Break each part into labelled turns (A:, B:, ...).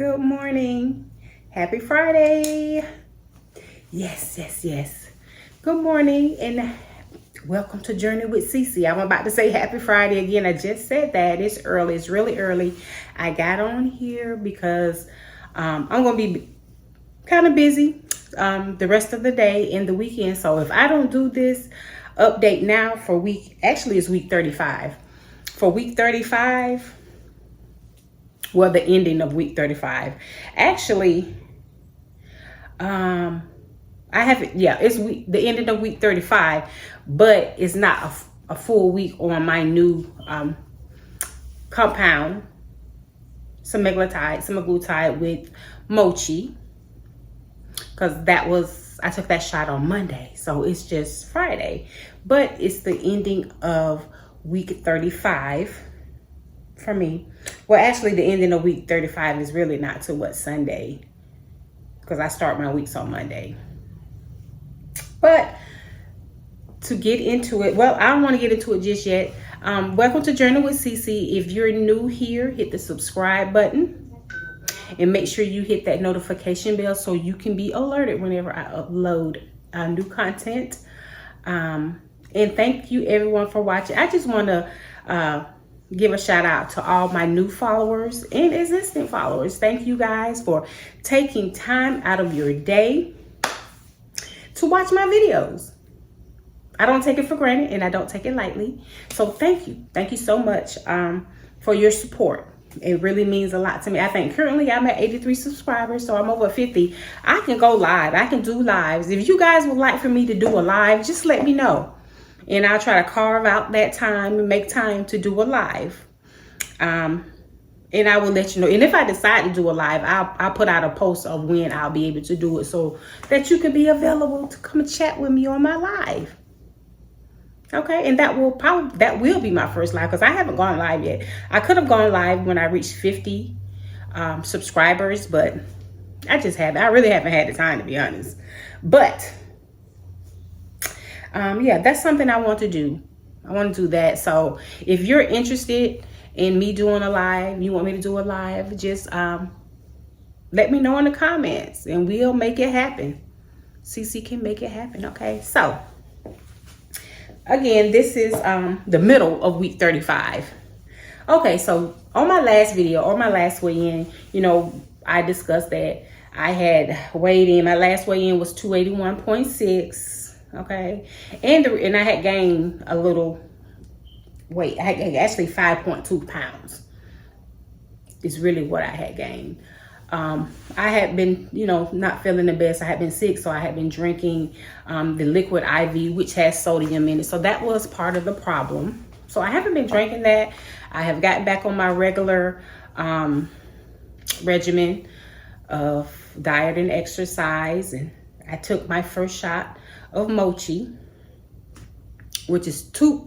A: Good morning. Happy Friday. Yes. Good morning and welcome to Journey with Cece. I'm about to say happy Friday again. I just said that. It's early. It's really early. I got on here because I'm going to be kind of busy the rest of the day and the weekend. So if I don't do this update now for it's week 35. For week 35, well, the ending of week 35. Actually, I haven't, it's the ending of week 35, but it's not a full week on my new compound, Semaglutide with Mochi, because I took that shot on Monday, so it's just Friday, but it's the ending of week 35 for me. Well, actually, the ending of week 35 is really not till Sunday, because I start my weeks on Monday. But to get into it, well, I don't want to get into it just yet. Welcome to Journey with Cece. If you're new here, hit the subscribe button and make sure you hit that notification bell so you can be alerted whenever I upload new content. And thank you everyone for watching. I just want to give a shout out to all my new followers and existing followers. Thank you guys for taking time out of your day to watch my videos. I don't take it for granted and I don't take it lightly. So thank you. Thank you so much for your support. It really means a lot to me. I think currently I'm at 83 subscribers, so I'm over 50. I can go live. I can do lives. If you guys would like for me to do a live, just let me know. And I'll try to carve out that time and make time to do a live. And I will let you know. And if I decide to do a live, I'll put out a post of when I'll be able to do it so that you can be available to come and chat with me on my live. Okay, and that will be my first live because I haven't gone live yet. I could have gone live when I reached 50 subscribers, but I really haven't had the time, to be honest. But that's something I want to do. I want to do that. So if you're interested in me doing a live, you want me to do a live, just let me know in the comments and we'll make it happen. Cece can make it happen. Okay, so again, this is the middle of week 35. Okay, so on my last video, or my last weigh-in, I discussed that I had weighed in. My last weigh-in was 281.6. Okay, and I had gained a little weight. I had gained actually 5.2 pounds. Is really what I had gained. I had been, not feeling the best. I had been sick, so I had been drinking the liquid IV, which has sodium in it. So that was part of the problem. So I haven't been drinking that. I have gotten back on my regular regimen of diet and exercise, and I took my first shot of Mochi, which is their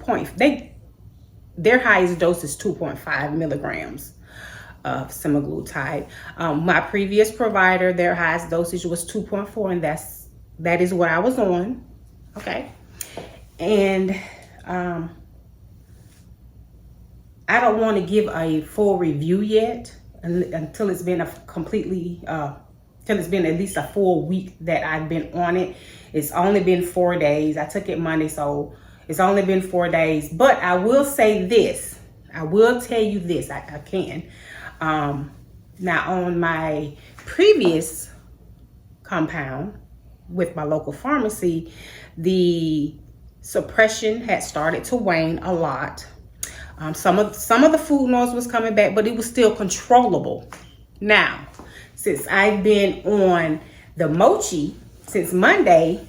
A: highest dose is 2.5 milligrams of semaglutide. My previous provider, their highest dosage was 2.4, and that is what I was on. Okay, and I don't want to give a full review yet until it's been till it's been at least a full week that I've been on it. It's only been 4 days. I took it Monday, so it's only been 4 days. But I will say this. I will tell you this. I can. Now, on my previous compound with my local pharmacy, the suppression had started to wane a lot. Some of the food noise was coming back, but it was still controllable. Now, since I've been on the Mochi since Monday,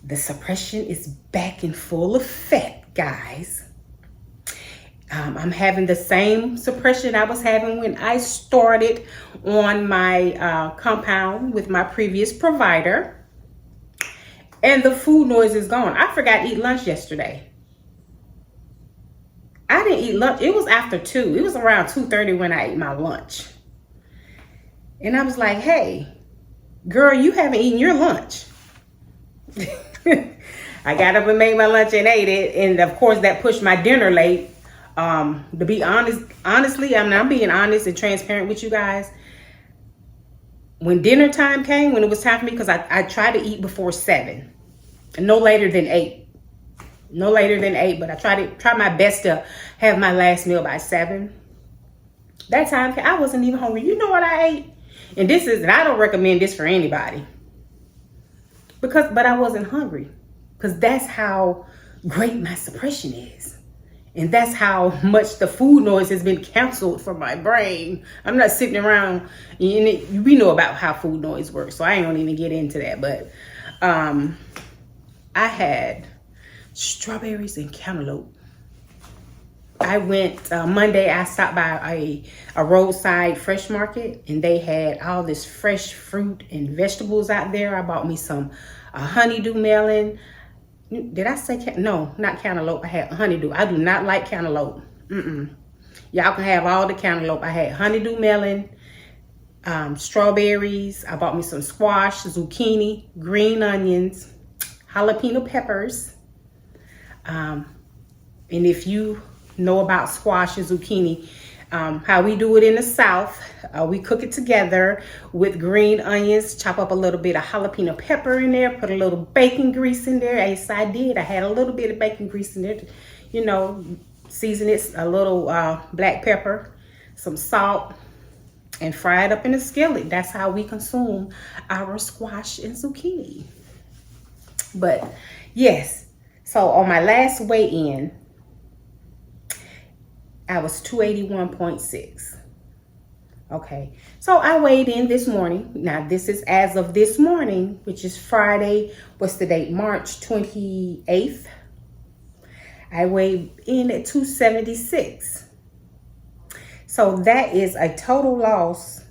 A: the suppression is back in full effect, guys. I'm having the same suppression I was having when I started on my compound with my previous provider. And the food noise is gone. I forgot to eat lunch yesterday. I didn't eat lunch. It was after 2. It was around 2:30 when I ate my lunch. And I was like, hey, girl, you haven't eaten your lunch. I got up and made my lunch and ate it. And of course, that pushed my dinner late. To be honestly, I'm being honest and transparent with you guys. when dinner time came, when it was time for me, because I tried to eat before 7, no later than 8. No later than 8, but I try my best to have my last meal by 7. That time I wasn't even hungry. You know what I ate? And I don't recommend this for anybody. But I wasn't hungry. Because that's how great my suppression is. And that's how much the food noise has been canceled from my brain. I'm not sitting around, we know about how food noise works, so I ain't gonna even get into that. But I had strawberries and cantaloupe. I went Monday. I stopped by a roadside fresh market, and they had all this fresh fruit and vegetables out there. I bought me some honeydew melon. Did I say no? Not cantaloupe. I had honeydew. I do not like cantaloupe. Y'all can have all the cantaloupe. I had honeydew melon, strawberries. I bought me some squash, zucchini, green onions, jalapeno peppers. And if you know about squash and zucchini, how we do it in the South, we cook it together with green onions, chop up a little bit of jalapeno pepper in there, put a little bacon grease in there. Yes, I did. I had a little bit of bacon grease in there to, season it, a little black pepper, some salt, and fry it up in a skillet. That's how we consume our squash and zucchini. But yes, so on my last weigh-in, I was 281.6. Okay, so I weighed in this morning. Now, this is as of this morning, which is Friday. What's the date? March 28th. I weighed in at 276. So that is a total loss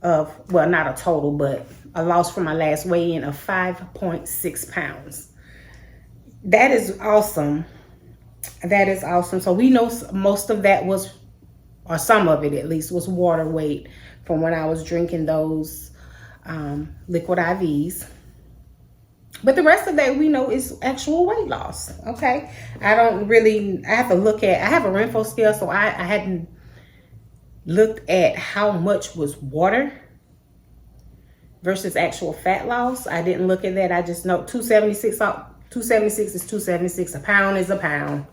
A: of, well, not a total, but a loss from my last weigh-in of 5.6 pounds. That is awesome. That is awesome. So we know most of that was, or some of it at least, was water weight from when I was drinking those liquid IVs. But the rest of that we know is actual weight loss. Okay. I have to look at, I have a Renfo scale, so I hadn't looked at how much was water versus actual fat loss. I didn't look at that. I just know 276 is 276. A pound is a pound.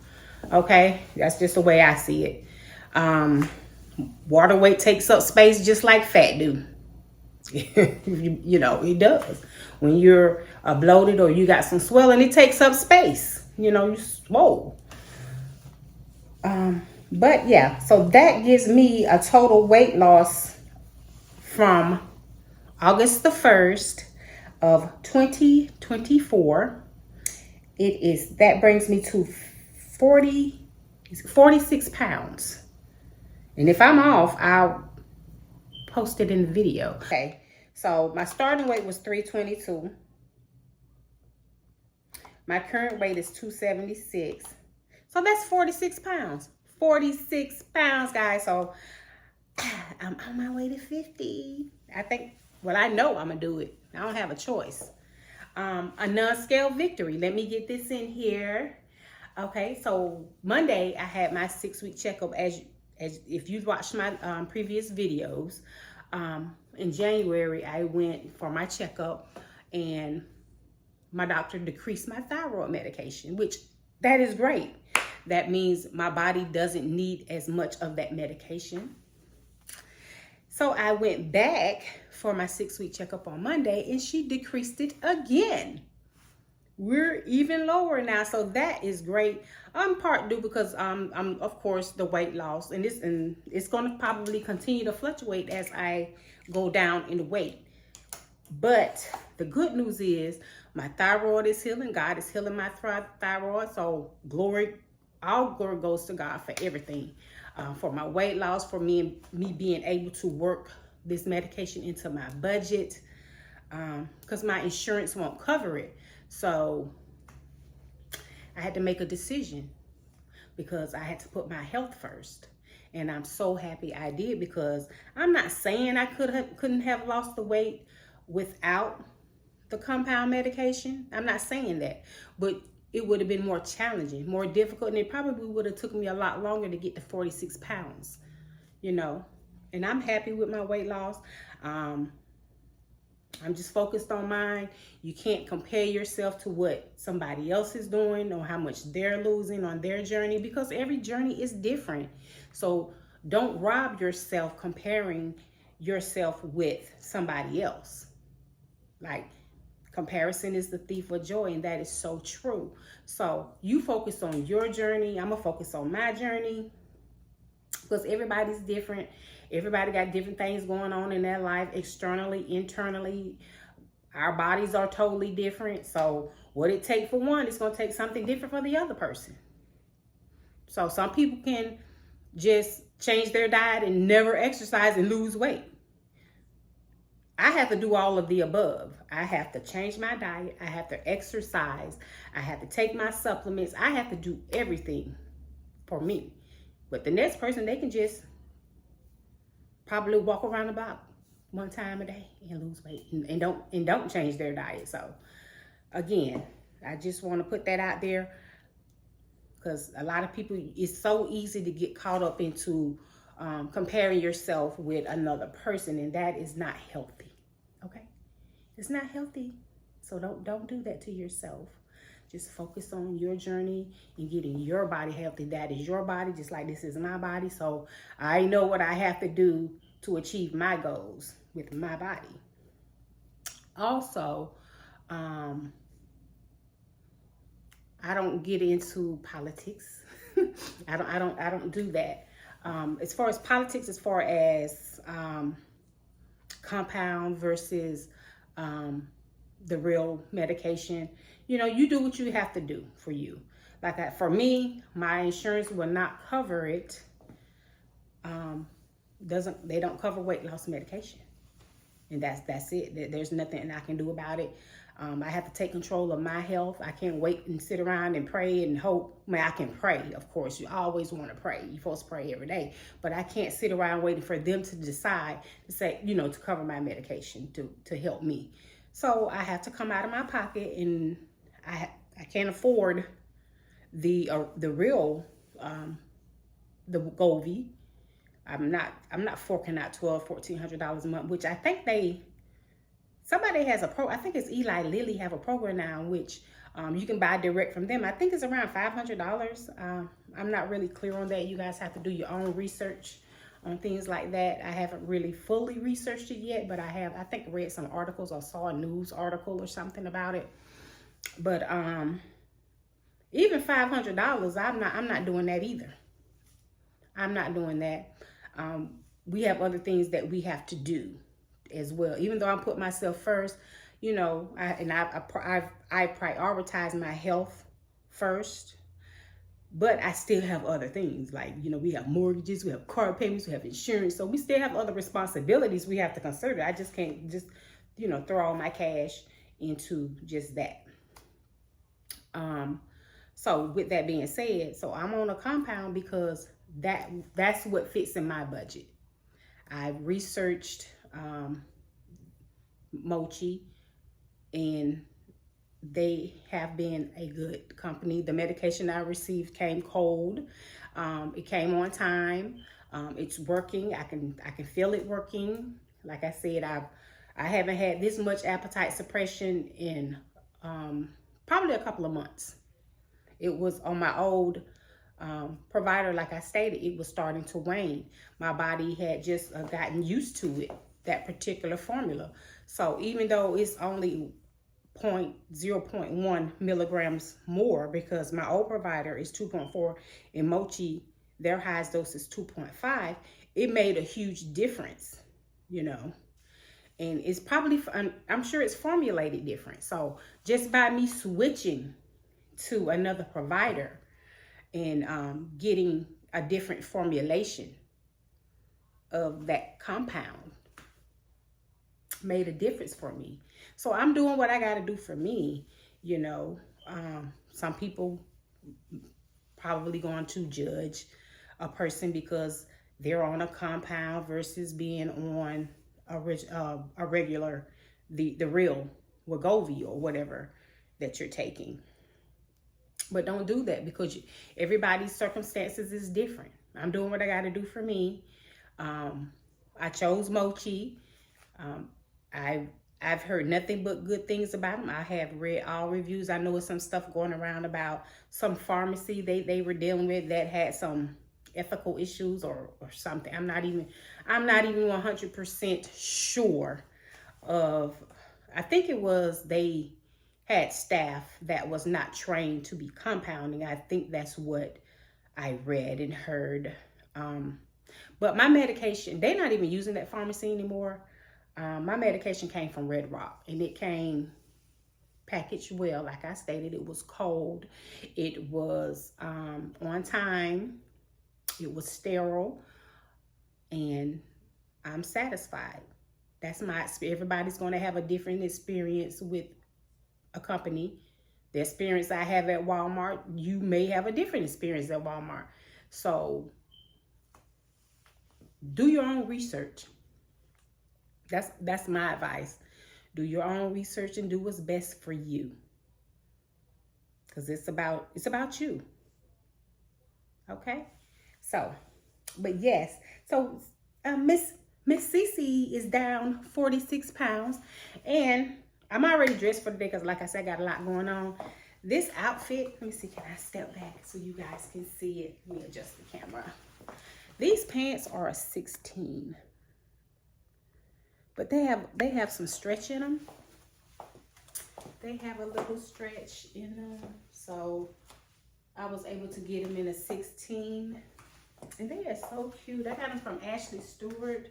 A: Okay, that's just the way I see it. Water weight takes up space just like fat do. It does. When you're bloated or you got some swelling, it takes up space. You swole. But yeah, so that gives me a total weight loss from August the 1st of 2024. That brings me to 46 pounds. And if I'm off, I'll post it in the video. Okay, so my starting weight was 322. My current weight is 276. So that's 46 pounds. 46 pounds, guys. So I'm on my way to 50. I know I'm gonna do it. I don't have a choice. A non-scale victory. Let me get this in here. Okay, so Monday I had my 6-week checkup. As if you've watched my previous videos, in January I went for my checkup, and my doctor decreased my thyroid medication, which that is great. That means my body doesn't need as much of that medication. So I went back for my 6-week checkup on Monday, and she decreased it again. We're even lower now, so that is great. Part due because I'm of course the weight loss, and it's going to probably continue to fluctuate as I go down in weight. But the good news is my thyroid is healing. God is healing my thyroid. So all glory goes to God for everything. For my weight loss, for me being able to work this medication into my budget, because my insurance won't cover it. So I had to make a decision because I had to put my health first. And I'm so happy I did, because I'm not saying I couldn't have lost the weight without the compound medication. I'm not saying that, but it would have been more challenging, more difficult, and it probably would have took me a lot longer to get to 46 pounds, and I'm happy with my weight loss. I'm just focused on mine. You can't compare yourself to what somebody else is doing or how much they're losing on their journey, because every journey is different. So don't rob yourself comparing yourself with somebody else. Like, comparison is the thief of joy, and that is so true. So you focus on your journey. I'm gonna focus on my journey, because everybody's different. Everybody got different things going on in their life, externally, internally. Our bodies are totally different. So what it takes for one is going to take something different for the other person. So some people can just change their diet and never exercise and lose weight. I have to do all of the above. I have to change my diet. I have to exercise. I have to take my supplements. I have to do everything for me. But the next person, they can just probably walk around about one time a day and lose weight and don't change their diet. So again, I just want to put that out there, because a lot of people, it's so easy to get caught up into comparing yourself with another person, and that is not healthy. Okay, it's not healthy. So don't do that to yourself. Just focus on your journey and getting your body healthy. That is your body, just like this is my body. So I know what I have to do to achieve my goals with my body. Also, I don't get into politics. I don't do that. As far as politics, as far as compound versus the real medication, you do what you have to do for you. Like for me, my insurance will not cover it. They don't cover weight loss medication, and that's it. There's nothing I can do about it. I have to take control of my health. I can't wait and sit around and pray and hope. I mean, I can pray, of course. You always want to pray. You're supposed to pray every day. But I can't sit around waiting for them to decide to say, to cover my medication to help me. So I have to come out of my pocket, and I can't afford the real the Govy. I'm not forking out $1,200-$1,400 a month, which I think somebody has I think it's Eli Lilly have a program now in which you can buy direct from them. I think it's around $500. I'm not really clear on that. You guys have to do your own research on things like that. I haven't really fully researched it yet, but I think read some articles or saw a news article or something about it. But even $500, I'm not doing that either. I'm not doing that. We have other things that we have to do as well. Even though I put myself first, I prioritize my health first, but I still have other things like, we have mortgages, we have car payments, we have insurance. So we still have other responsibilities we have to consider. I just can't throw all my cash into just that. So with that being said, so I'm on a compound because that's what fits in my budget. I researched Mochi, and they have been a good company. The medication I received came cold. It came on time. It's working. I can feel it working. Like I said, I haven't had this much appetite suppression in probably a couple of months. It was on my old provider, like I stated, it was starting to wane. My body had just gotten used to it, that particular formula. So even though it's only 0.1 milligrams more, because my old provider is 2.4 and Mochi, their highest dose is 2.5, it made a huge difference, and it's probably, I'm sure it's formulated different. So just by me switching to another provider and getting a different formulation of that compound made a difference for me. So I'm doing what I got to do for me. Some people probably going to judge a person because they're on a compound versus being on a regular, the real Wegovy or whatever that you're taking. But don't do that, because everybody's circumstances is different. I'm doing what I got to do for me. I chose Mochi. I've heard nothing but good things about them. I have read all reviews. I know there's some stuff going around about some pharmacy they were dealing with that had some ethical issues or something. I'm not even 100% sure of. I think it was they had staff that was not trained to be compounding. I think that's what I read and heard. But my medication, they're not even using that pharmacy anymore. My medication came from Red Rock, and it came packaged well. Like I stated, it was cold. It was on time. It was sterile, and I'm satisfied. That's my experience. Everybody's going to have a different experience with a company. The experience I have at Walmart, you may have a different experience at Walmart. So do your own research. That's my advice. Do your own research and do what's best for you. Because it's about you. Okay? So, but yes. So Miss Cece is down 46 pounds. And I'm already dressed for the day because like I said, I got a lot going on. This outfit, let me see, can I step back so you guys can see it? Let me adjust the camera. These pants are a 16. But they have some stretch in them. They have a little stretch in them. So I was able to get them in a 16. And they are so cute. I got them from Ashley Stewart.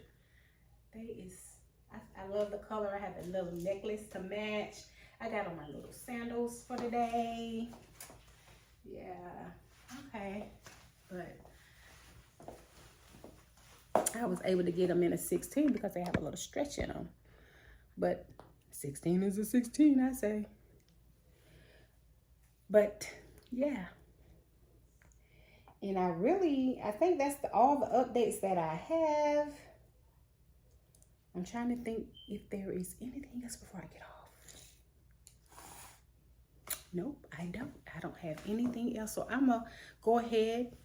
A: I love the color. I have a little necklace to match. I got on my little sandals for the day. Yeah. Okay. But I was able to get them in a 16 because they have a little stretch in them. But 16 is a 16, I say. But yeah. And I think that's all the updates that I have. I'm trying to think if there is anything else before I get off. Nope, I don't have anything else. So I'm going to go ahead.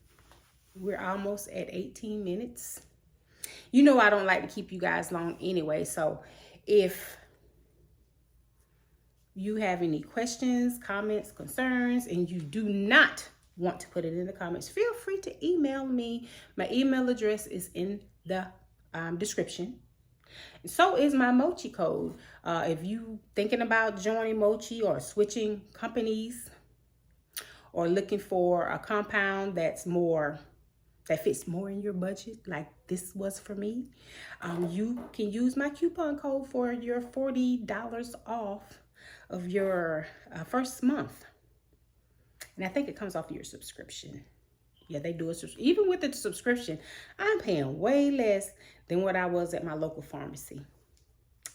A: We're almost at 18 minutes. You know I don't like to keep you guys long anyway. So if you have any questions, comments, concerns, and you do not want to put it in the comments, feel free to email me. My email address is in the description. So is my Mochi code. If you thinking about joining Mochi or switching companies or looking for a compound that fits more in your budget, like this was for me, you can use my coupon code for your $40 off of your first month. And I think it comes off your subscription. Yeah, they do it. Even with the subscription, I'm paying way less than what I was at my local pharmacy.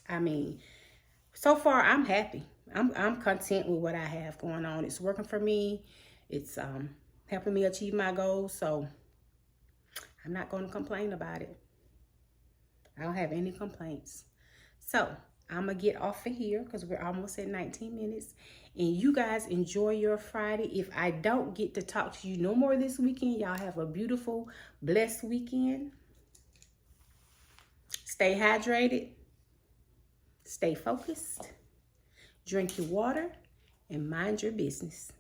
A: I mean, so far I'm happy. I'm content with what I have going on. It's working for me. It's helping me achieve my goals. So I'm not going to complain about it. I don't have any complaints. So I'm going to get off of here because we're almost at 19 minutes. And you guys enjoy your Friday. If I don't get to talk to you no more this weekend, y'all have a beautiful, blessed weekend. Stay hydrated. Stay focused. Drink your water and mind your business.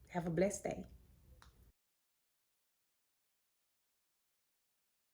A: Have a blessed day.